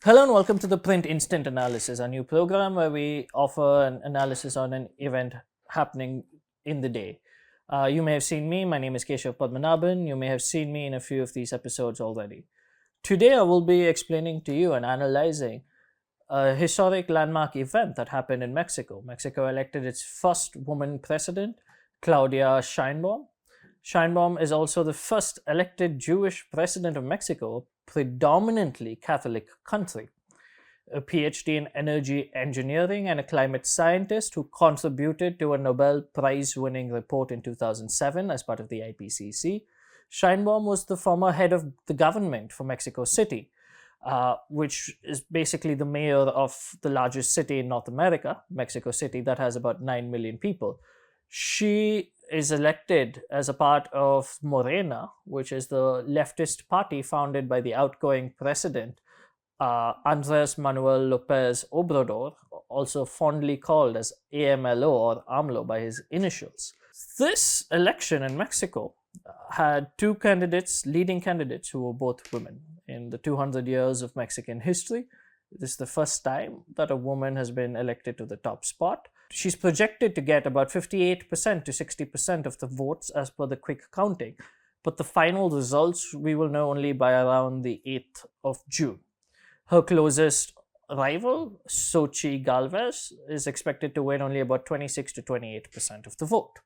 Hello and welcome to the Print Instant Analysis, a new program where we offer an analysis on an event happening in the day. You may have seen me. My name is Keshav Padmanabhan. You may have seen me in a few of these episodes already. Today, I will be explaining to you and analyzing a historic landmark event that happened in Mexico. Mexico elected its first woman president, Claudia Sheinbaum. Sheinbaum is also the first elected Jewish president of Mexico, predominantly Catholic country. A PhD in energy engineering and a climate scientist who contributed to a Nobel Prize winning report in 2007 as part of the IPCC. Sheinbaum was the former head of the government for Mexico City, which is basically the mayor of the largest city in North America, Mexico City, that has about 9 million people. She is elected as a part of Morena, which is the leftist party founded by the outgoing president, Andres Manuel Lopez Obrador, also fondly called as AMLO or AMLO by his initials. This election in Mexico had two candidates, leading candidates, who were both women. In the 200 years of Mexican history, this is the first time that a woman has been elected to the top spot. She's projected to get about 58% to 60% of the votes as per the quick counting, but the final results we will know only by around the 8th of June. Her closest rival, Xochitl Galvez, is expected to win only about 26 to 28% of the vote.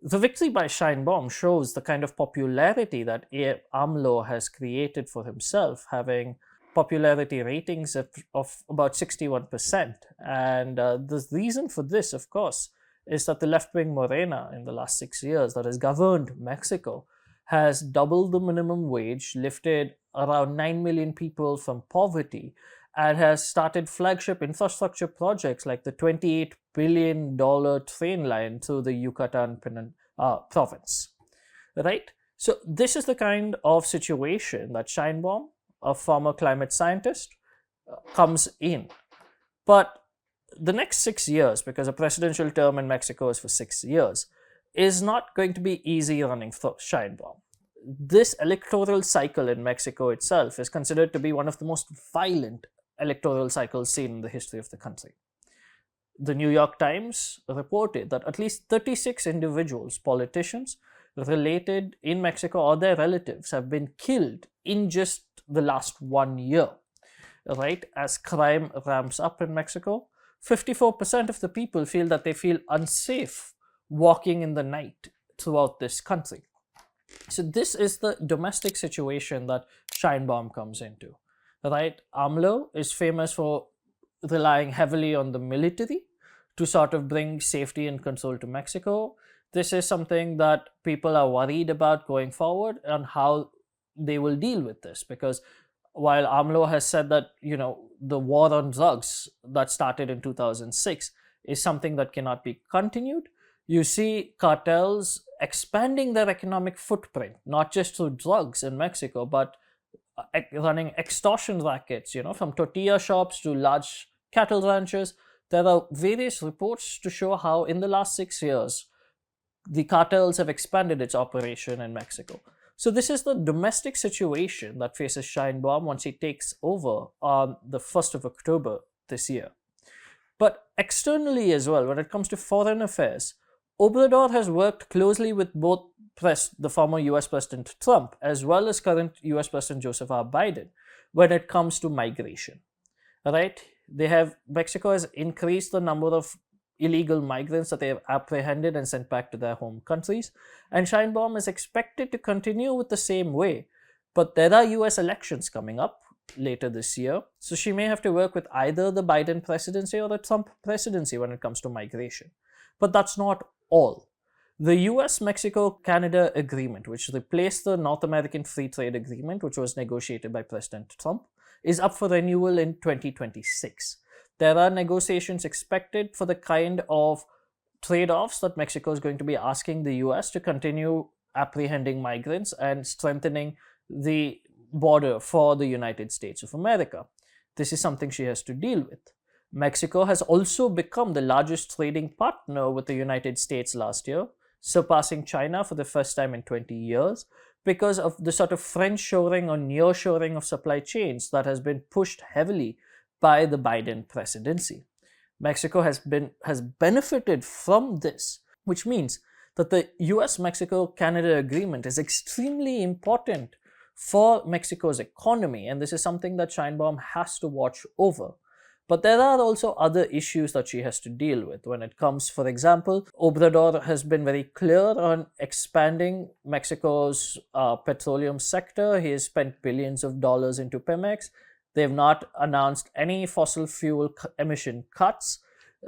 The victory by Sheinbaum shows the kind of popularity that AMLO has created for himself, having popularity ratings of about 61%. And the reason for this, of course, is that the left-wing Morena in the last 6 years that has governed Mexico has doubled the minimum wage, lifted around 9 million people from poverty, and has started flagship infrastructure projects like the $28 billion train line through the Yucatan province. Right? So this is the kind of situation that Sheinbaum, a former climate scientist, comes in. But the next 6 years, because a presidential term in Mexico is for 6 years, is not going to be easy running for Sheinbaum. This electoral cycle in Mexico itself is considered to be one of the most violent electoral cycles seen in the history of the country. The New York Times reported that at least 36 individuals, politicians, related in Mexico or their relatives have been killed in just the last 1 year, right? As crime ramps up in Mexico, 54% of the people feel that they feel unsafe walking in the night throughout this country. So this is the domestic situation that Sheinbaum comes into, right? AMLO is famous for relying heavily on the military to sort of bring safety and control to Mexico. This is something that people are worried about going forward and how they will deal with this, because while AMLO has said that, the war on drugs that started in 2006 is something that cannot be continued, you see cartels expanding their economic footprint, not just through drugs in Mexico, but running extortion rackets, from tortilla shops to large cattle ranches. There are various reports to show how in the last 6 years, the cartels have expanded its operation in Mexico. So this is the domestic situation that faces Sheinbaum once he takes over on the 1st of October this year. But externally as well, when it comes to foreign affairs, Obrador has worked closely with both the former US President Trump as well as current US President Joseph R. Biden when it comes to migration. Right? Mexico has increased the number of illegal migrants that they have apprehended and sent back to their home countries. And Sheinbaum is expected to continue with the same way. But there are US elections coming up later this year, so she may have to work with either the Biden presidency or the Trump presidency when it comes to migration. But that's not all. The US-Mexico-Canada agreement, which replaced the North American Free Trade Agreement, which was negotiated by President Trump, is up for renewal in 2026. There are negotiations expected for the kind of trade-offs that Mexico is going to be asking the US to continue apprehending migrants and strengthening the border for the United States of America. This is something she has to deal with. Mexico has also become the largest trading partner with the United States last year, surpassing China for the first time in 20 years. because of the sort of friend-shoring or near-shoring of supply chains that has been pushed heavily by the Biden presidency. Mexico has benefited from this, which means that the US-Mexico-Canada agreement is extremely important for Mexico's economy, and this is something that Sheinbaum has to watch over. But there are also other issues that she has to deal with when it comes, for example, Obrador has been very clear on expanding Mexico's petroleum sector. He has spent billions of dollars into Pemex. They've not announced any fossil fuel emission cuts,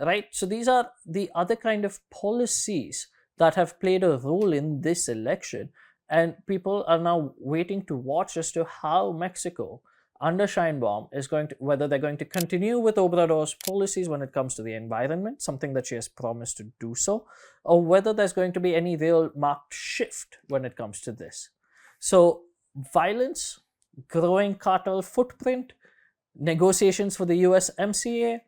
right? So these are the other kind of policies that have played a role in this election. And people are now waiting to watch as to how Mexico under Sheinbaum is going to, whether they're going to continue with Obrador's policies when it comes to the environment, something that she has promised to do so, or whether there's going to be any real marked shift when it comes to this. So violence, growing cartel footprint, negotiations for the USMCA,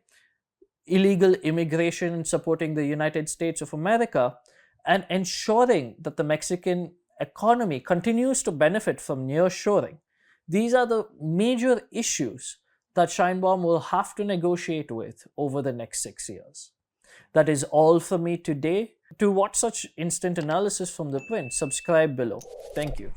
illegal immigration supporting the United States of America, and ensuring that the Mexican economy continues to benefit from nearshoring. These are the major issues that Sheinbaum will have to negotiate with over the next 6 years. That is all for me today. To watch such instant analysis from The Print, subscribe below. Thank you.